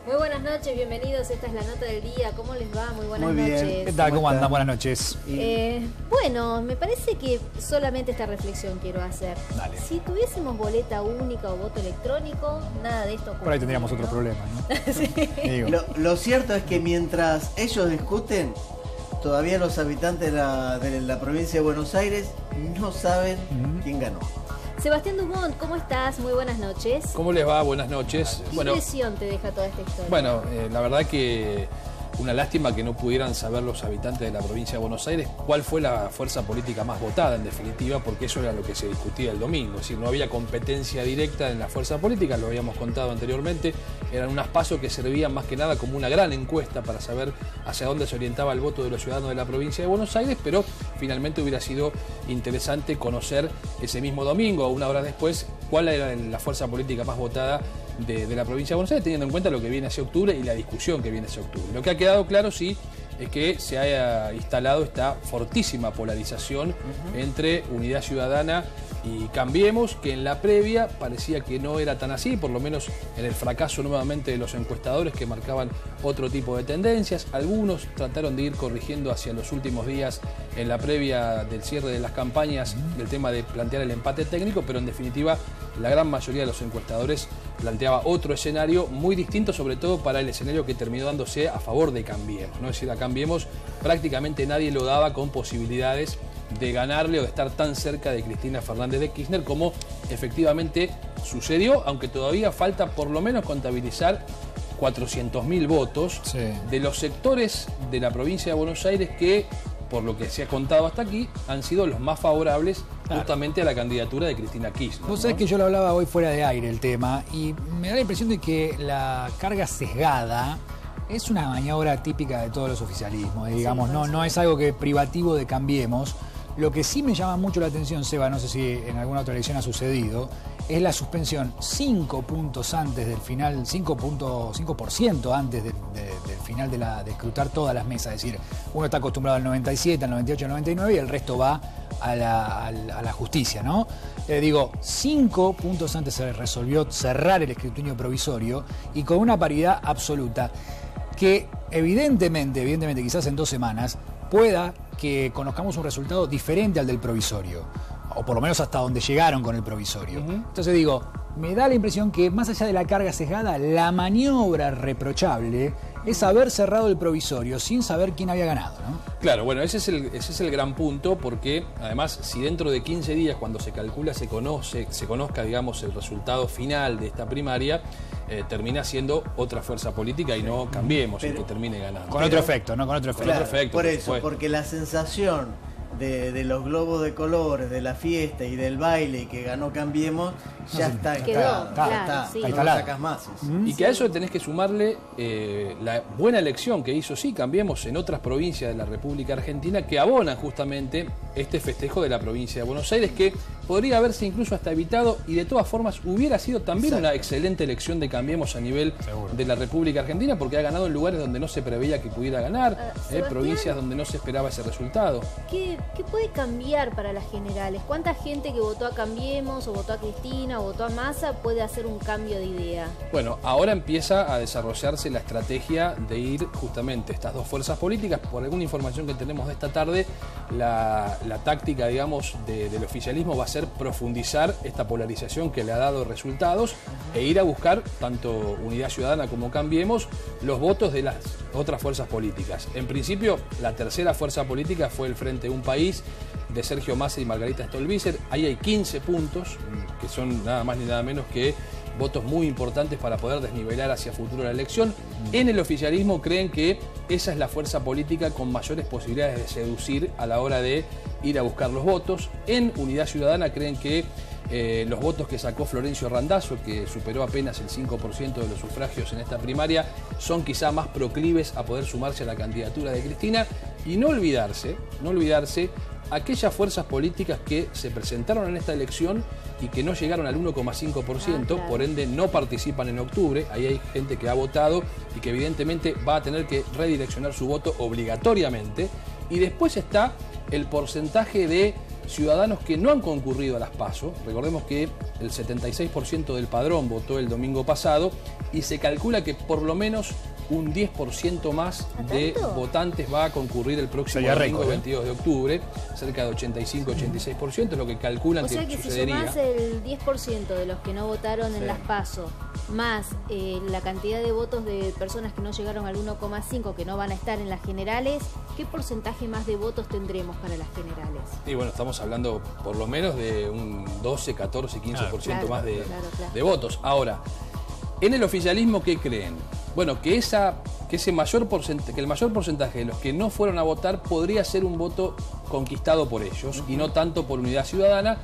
Muy buenas noches, bienvenidos. Esta es la nota del día. ¿Cómo les va? Muy buenas noches. ¿Qué tal? ¿Cómo andan? Buenas noches. Bueno, me parece que solamente esta reflexión quiero hacer. Dale. Si tuviésemos boleta única o voto electrónico, nada de esto ocurriría. Por ahí tendríamos otro problema, ¿no? Sí. Digo. Lo cierto es que mientras ellos discuten, todavía los habitantes de la provincia de Buenos Aires no saben quién ganó. Sebastián Dumont, ¿cómo estás? Muy buenas noches. ¿Cómo les va? Buenas noches. ¿Qué impresión te deja toda esta historia? Bueno, la verdad que una lástima que no pudieran saber los habitantes de la provincia de Buenos Aires cuál fue la fuerza política más votada, en definitiva, porque eso era lo que se discutía el domingo. Es decir, no había competencia directa en la fuerza política, lo habíamos contado anteriormente. Eran unas pasos que servían más que nada como una gran encuesta para saber hacia dónde se orientaba el voto de los ciudadanos de la provincia de Buenos Aires, pero finalmente hubiera sido interesante conocer ese mismo domingo o una hora después cuál era la fuerza política más votada de la provincia de Buenos Aires, teniendo en cuenta lo que viene hacia octubre y la discusión que viene hacia octubre. Lo que ha quedado claro, sí, es que se haya instalado esta fortísima polarización entre Unidad Ciudadana y Cambiemos, que en la previa parecía que no era tan así, por lo menos en el fracaso nuevamente de los encuestadores que marcaban otro tipo de tendencias. Algunos trataron de ir corrigiendo hacia los últimos días en la previa del cierre de las campañas del tema de plantear el empate técnico, pero en definitiva la gran mayoría de los encuestadores planteaba otro escenario muy distinto, sobre todo para el escenario que terminó dándose a favor de Cambiemos, ¿no? Es decir, a Cambiemos prácticamente nadie lo daba con posibilidades de ganarle o de estar tan cerca de Cristina Fernández de Kirchner como efectivamente sucedió, aunque todavía falta por lo menos contabilizar 400.000 votos de los sectores de la provincia de Buenos Aires que, por lo que se ha contado hasta aquí, han sido los más favorables justamente a la candidatura de Cristina Kirchner. Vos sabés que yo lo hablaba hoy fuera de aire el tema y me da la impresión de que la carga sesgada es una maniobra típica de todos los oficialismos, digamos, no es algo que privativo de Cambiemos. Lo que sí me llama mucho la atención, Seba, no sé si en alguna otra elección ha sucedido, es la suspensión 5 puntos antes del final, 5% antes del final de escrutar todas las mesas. Es decir, uno está acostumbrado al 97, al 98, al 99 y el resto va a la justicia, ¿no? 5 puntos antes se resolvió cerrar el escrutinio provisorio y con una paridad absoluta que evidentemente, quizás en 2 semanas, pueda que conozcamos un resultado diferente al del provisorio, o por lo menos hasta donde llegaron con el provisorio. Entonces me da la impresión que más allá de la carga sesgada, la maniobra reprochable es haber cerrado el provisorio sin saber quién había ganado, ¿no? Claro, bueno, ese es el gran punto, porque además si dentro de 15 días, cuando se calcula, se conozca, digamos, el resultado final de esta primaria, termina siendo otra fuerza política y no Cambiemos el que termine ganando. Con otro efecto, ¿no? Con otro efecto. Claro, por eso, porque la sensación de los globos de colores, de la fiesta y del baile y que ganó Cambiemos, ya está instalada. No lo sacas más. Y que a eso tenés que sumarle la buena elección que hizo, sí, Cambiemos en otras provincias de la República Argentina que abonan justamente este festejo de la provincia de Buenos Aires, que podría haberse incluso hasta evitado y de todas formas hubiera sido también una excelente elección de Cambiemos a nivel de la República Argentina, porque ha ganado en lugares donde no se preveía que pudiera ganar, provincias donde no se esperaba ese resultado. ¿Qué puede cambiar para las generales? ¿Cuánta gente que votó a Cambiemos o votó a Cristina o votó a Massa puede hacer un cambio de idea? Bueno, ahora empieza a desarrollarse la estrategia de ir justamente estas dos fuerzas políticas. Por alguna información que tenemos de esta tarde, la táctica, digamos, del oficialismo va a ser profundizar esta polarización que le ha dado resultados e ir a buscar, tanto Unidad Ciudadana como Cambiemos, los votos de las otras fuerzas políticas. En principio, la tercera fuerza política fue el Frente Un País de Sergio Massa y Margarita Stolbizer. Ahí hay 15 puntos, que son nada más ni nada menos que votos muy importantes para poder desnivelar hacia futuro la elección. En el oficialismo creen que esa es la fuerza política con mayores posibilidades de seducir a la hora de ir a buscar los votos. En Unidad Ciudadana creen que los votos que sacó Florencio Randazzo, que superó apenas el 5% de los sufragios en esta primaria, son quizá más proclives a poder sumarse a la candidatura de Cristina. Y no olvidarse aquellas fuerzas políticas que se presentaron en esta elección y que no llegaron al 1,5%, por ende no participan en octubre. Ahí hay gente que ha votado y que evidentemente va a tener que redireccionar su voto obligatoriamente. Y después está el porcentaje de ciudadanos que no han concurrido a las PASO. Recordemos que el 76% del padrón votó el domingo pasado y se calcula que por lo menos un 10% más de votantes va a concurrir el próximo domingo 22 de octubre, cerca de 85-86%, es lo que calculan que sucedería. O sea que si sumás el 10% de los que no votaron en las PASO, más la cantidad de votos de personas que no llegaron al 1,5 que no van a estar en las generales, ¿qué porcentaje más de votos tendremos para las generales? Y bueno, estamos hablando por lo menos de un 12, 14, 15% más de votos. Ahora, en el oficialismo, ¿qué creen? Bueno, que el mayor porcentaje de los que no fueron a votar podría ser un voto conquistado por ellos y no tanto por Unidad Ciudadana,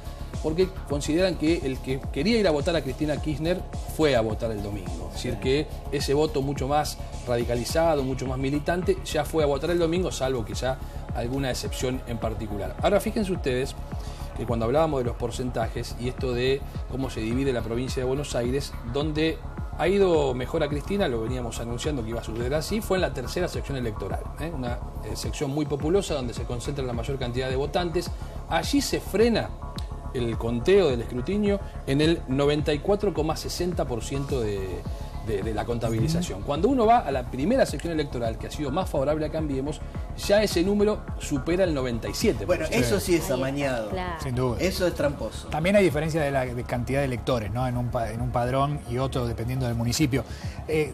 porque consideran que el que quería ir a votar a Cristina Kirchner fue a votar el domingo. Es decir, que ese voto mucho más radicalizado, mucho más militante, ya fue a votar el domingo, salvo quizá alguna excepción en particular. Ahora, fíjense ustedes que cuando hablábamos de los porcentajes y esto de cómo se divide la provincia de Buenos Aires, donde ha ido mejor a Cristina, lo veníamos anunciando que iba a suceder así, fue en la tercera sección electoral, una sección muy populosa donde se concentra la mayor cantidad de votantes. Allí se frena el conteo del escrutinio en el 94,60% de la contabilización. Cuando uno va a la primera sección electoral, que ha sido más favorable a Cambiemos, ya ese número supera el 97%. Bueno, eso sí es amañado. Claro. Sin duda. Eso es tramposo. También hay diferencia de cantidad de electores, ¿no? En un padrón y otro dependiendo del municipio.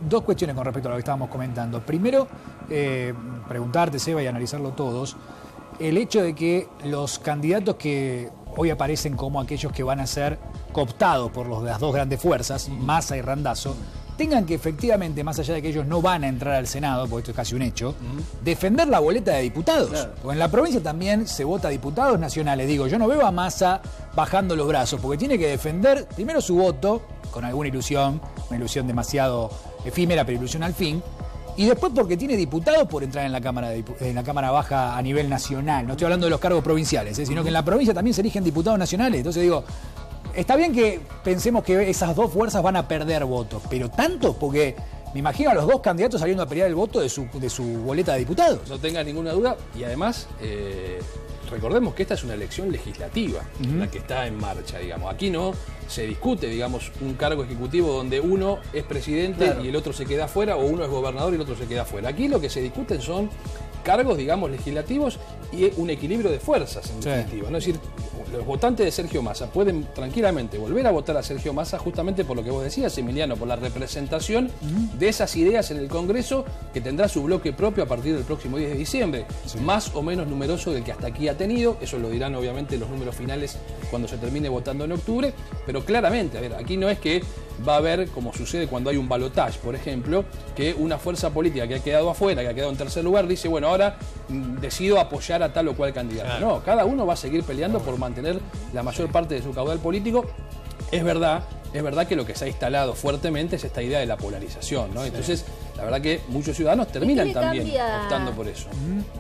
Dos cuestiones con respecto a lo que estábamos comentando. Primero, preguntarte, Seba, y analizarlo todos, el hecho de que los candidatos que hoy aparecen como aquellos que van a ser cooptados por las dos grandes fuerzas, Massa y Randazzo, tengan que efectivamente, más allá de que ellos no van a entrar al Senado, porque esto es casi un hecho, defender la boleta de diputados. Claro. Porque en la provincia también se vota diputados nacionales. Digo, yo no veo a Massa bajando los brazos, porque tiene que defender primero su voto, con alguna ilusión, una ilusión demasiado efímera, pero ilusión al fin, y después porque tiene diputados por entrar en la Cámara Baja a nivel nacional. No estoy hablando de los cargos provinciales, sino que en la provincia también se eligen diputados nacionales. Entonces digo, está bien que pensemos que esas dos fuerzas van a perder votos, pero tanto, porque me imagino a los dos candidatos saliendo a pelear el voto de su boleta de diputados. No tenga ninguna duda, y además recordemos que esta es una elección legislativa, la que está en marcha, digamos. Aquí no se discute, digamos, un cargo ejecutivo donde uno es presidente y el otro se queda afuera, o uno es gobernador y el otro se queda afuera. Aquí lo que se discuten son cargos, digamos, legislativos y un equilibrio de fuerzas, en definitiva, ¿no? Es decir, los votantes de Sergio Massa pueden tranquilamente volver a votar a Sergio Massa justamente por lo que vos decías, Emiliano, por la representación de esas ideas en el Congreso, que tendrá su bloque propio a partir del próximo 10 de diciembre, más o menos numeroso del que hasta aquí ha tenido. Eso lo dirán obviamente los números finales cuando se termine votando en octubre, pero claramente, a ver, aquí no es que va a haber, como sucede cuando hay un balotaje, por ejemplo, que una fuerza política que ha quedado afuera, que ha quedado en tercer lugar, dice, bueno, ahora decido apoyar a tal o cual candidato. Claro. No, cada uno va a seguir peleando por mantener la mayor parte de su caudal político. Es verdad que lo que se ha instalado fuertemente es esta idea de la polarización, ¿no? Entonces, la verdad que muchos ciudadanos terminan también optando por eso.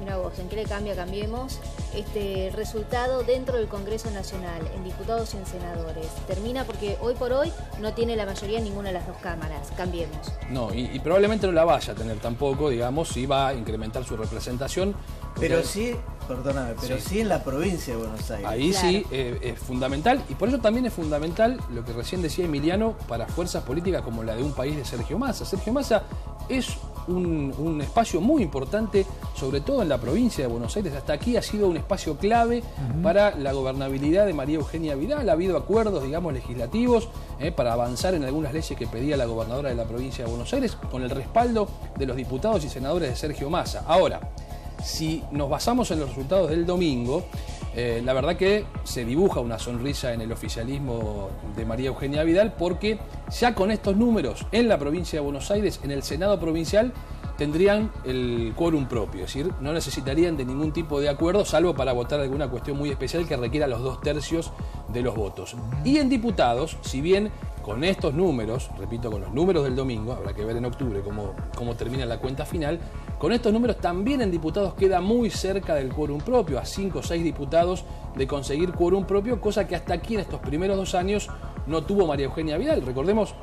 Mira vos, ¿en qué le cambia Cambiemos este resultado dentro del Congreso Nacional, en diputados y en senadores? Termina porque hoy por hoy no tiene la mayoría en ninguna de las dos cámaras, Cambiemos. No, y probablemente no la vaya a tener tampoco, digamos, si va a incrementar su representación. Pero sí, perdóname, pero sí en la provincia de Buenos Aires. Ahí sí es fundamental, y por eso también es fundamental lo que recién decía Emiliano para fuerzas políticas como la de un país de Sergio Massa. Sergio Massa es un espacio muy importante, sobre todo en la provincia de Buenos Aires. Hasta aquí ha sido un espacio clave para la gobernabilidad de María Eugenia Vidal. Ha habido acuerdos, digamos, legislativos para avanzar en algunas leyes que pedía la gobernadora de la provincia de Buenos Aires, con el respaldo de los diputados y senadores de Sergio Massa. Ahora, si nos basamos en los resultados del domingo, la verdad que se dibuja una sonrisa en el oficialismo de María Eugenia Vidal, porque ya con estos números en la provincia de Buenos Aires, en el Senado provincial, tendrían el quórum propio, es decir, no necesitarían de ningún tipo de acuerdo, salvo para votar alguna cuestión muy especial que requiera los 2/3 de los votos. Y en diputados, si bien con estos números, repito, con los números del domingo, habrá que ver en octubre cómo termina la cuenta final, con estos números también en diputados queda muy cerca del quórum propio, a 5 o 6 diputados de conseguir quórum propio, cosa que hasta aquí en estos primeros 2 años no tuvo María Eugenia Vidal. Recordemos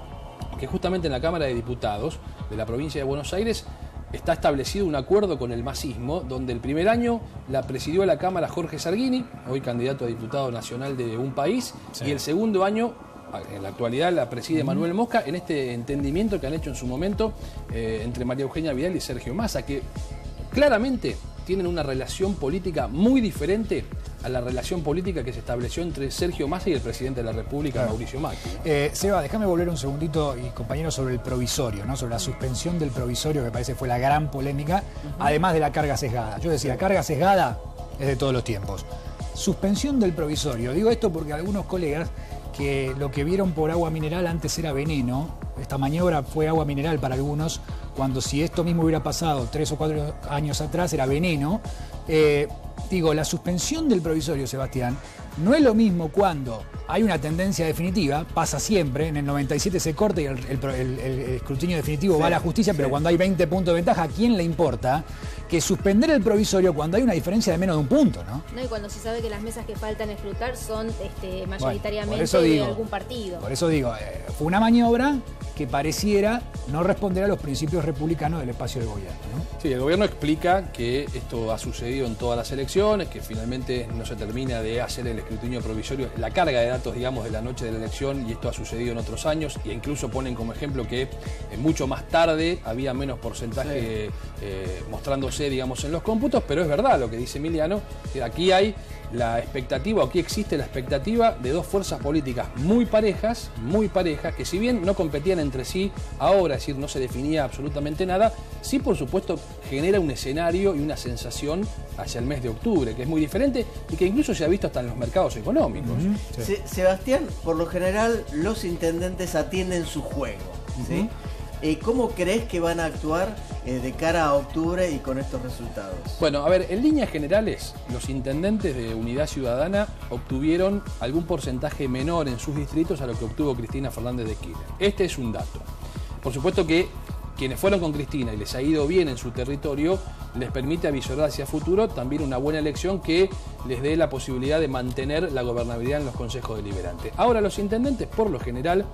que justamente en la Cámara de Diputados de la provincia de Buenos Aires está establecido un acuerdo con el masismo, donde el primer año la presidió la Cámara Jorge Sarguini, hoy candidato a diputado nacional de un país, y el segundo año, en la actualidad, la preside Manuel Mosca, en este entendimiento que han hecho en su momento entre María Eugenia Vidal y Sergio Massa, que claramente tienen una relación política muy diferente a la relación política que se estableció entre Sergio Massa y el presidente de la República, Mauricio Macri. Seba, déjame volver un segundito, y compañero, sobre el provisorio, ¿no? Sobre la suspensión del provisorio, que parece fue la gran polémica, además de la carga sesgada. Yo decía, carga sesgada es de todos los tiempos. Suspensión del provisorio. Digo esto porque algunos colegas que lo que vieron por agua mineral antes era veneno, esta maniobra fue agua mineral para algunos, cuando si esto mismo hubiera pasado 3 o 4 años atrás era veneno. Digo, la suspensión del provisorio, Sebastián, no es lo mismo cuando hay una tendencia definitiva, pasa siempre, en el 97 se corta y el escrutinio definitivo va a la justicia, pero cuando hay 20 puntos de ventaja, ¿a quién le importa? Que suspender el provisorio cuando hay una diferencia de menos de un punto, ¿no? No, y cuando se sabe que las mesas que faltan escrutar son mayoritariamente de algún partido. Por eso digo, fue una maniobra que pareciera no responder a los principios republicanos del espacio de gobierno, ¿no? Sí, el gobierno explica que esto ha sucedido en todas las elecciones, que finalmente no se termina de hacer el escrutinio provisorio, la carga de datos, digamos, de la noche de la elección, y esto ha sucedido en otros años, e incluso ponen como ejemplo que mucho más tarde había menos porcentaje mostrándose, digamos, en los cómputos, pero es verdad lo que dice Emiliano, que aquí hay la expectativa, o aquí existe la expectativa de dos fuerzas políticas muy parejas, que si bien no competían entre sí ahora, es decir, no se definía absolutamente nada, sí, por supuesto, genera un escenario y una sensación hacia el mes de octubre, que es muy diferente y que incluso se ha visto hasta en los mercados económicos. Sebastián, por lo general, los intendentes atienden su juego, ¿sí? ¿Cómo crees que van a actuar de cara a octubre y con estos resultados? Bueno, a ver, en líneas generales, los intendentes de Unidad Ciudadana obtuvieron algún porcentaje menor en sus distritos a lo que obtuvo Cristina Fernández de Kirchner. Este es un dato. Por supuesto que quienes fueron con Cristina y les ha ido bien en su territorio, les permite avisorar hacia futuro también una buena elección que les dé la posibilidad de mantener la gobernabilidad en los consejos deliberantes. Ahora, los intendentes, por lo general,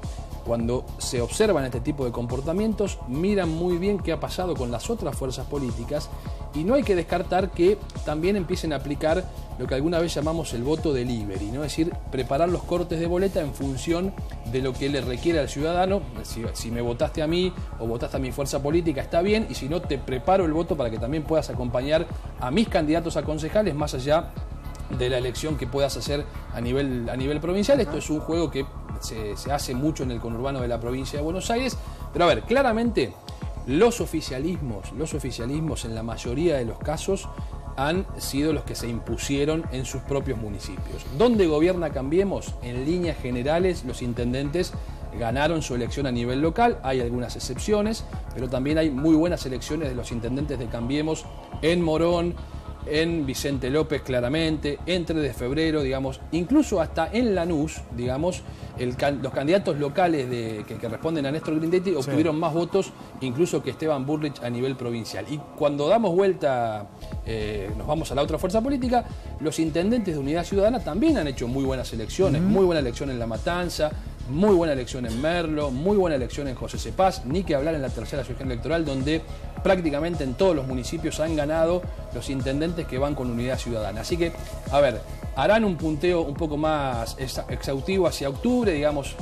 cuando se observan este tipo de comportamientos, miran muy bien qué ha pasado con las otras fuerzas políticas, y no hay que descartar que también empiecen a aplicar lo que alguna vez llamamos el voto delivery, ¿no? Es decir, preparar los cortes de boleta en función de lo que le requiere al ciudadano. Si me votaste a mí o votaste a mi fuerza política, está bien, y si no, te preparo el voto para que también puedas acompañar a mis candidatos a concejales más allá de la elección que puedas hacer a nivel provincial. Esto es un juego que se hace mucho en el conurbano de la provincia de Buenos Aires, pero a ver, claramente los oficialismos en la mayoría de los casos han sido los que se impusieron en sus propios municipios. ¿Dónde gobierna Cambiemos? En líneas generales, los intendentes ganaron su elección a nivel local, hay algunas excepciones, pero también hay muy buenas elecciones de los intendentes de Cambiemos en Morón, en Vicente López, claramente, en 3 de febrero, digamos, incluso hasta en Lanús, digamos, los candidatos locales que responden a Néstor Grindetti obtuvieron más votos incluso que Esteban Burrich a nivel provincial. Y cuando damos vuelta, nos vamos a la otra fuerza política, los intendentes de Unidad Ciudadana también han hecho muy buenas elecciones, muy buena elección en La Matanza, muy buena elección en Merlo, muy buena elección en José Cepaz, ni que hablar en la tercera asociación electoral, donde prácticamente en todos los municipios han ganado los intendentes que van con Unidad Ciudadana. Así que, a ver, harán un punteo un poco más exhaustivo hacia octubre, digamos,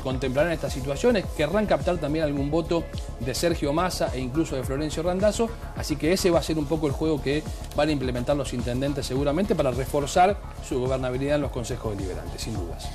contemplarán estas situaciones, querrán captar también algún voto de Sergio Massa e incluso de Florencio Randazzo, así que ese va a ser un poco el juego que van a implementar los intendentes seguramente para reforzar su gobernabilidad en los consejos deliberantes, sin dudas.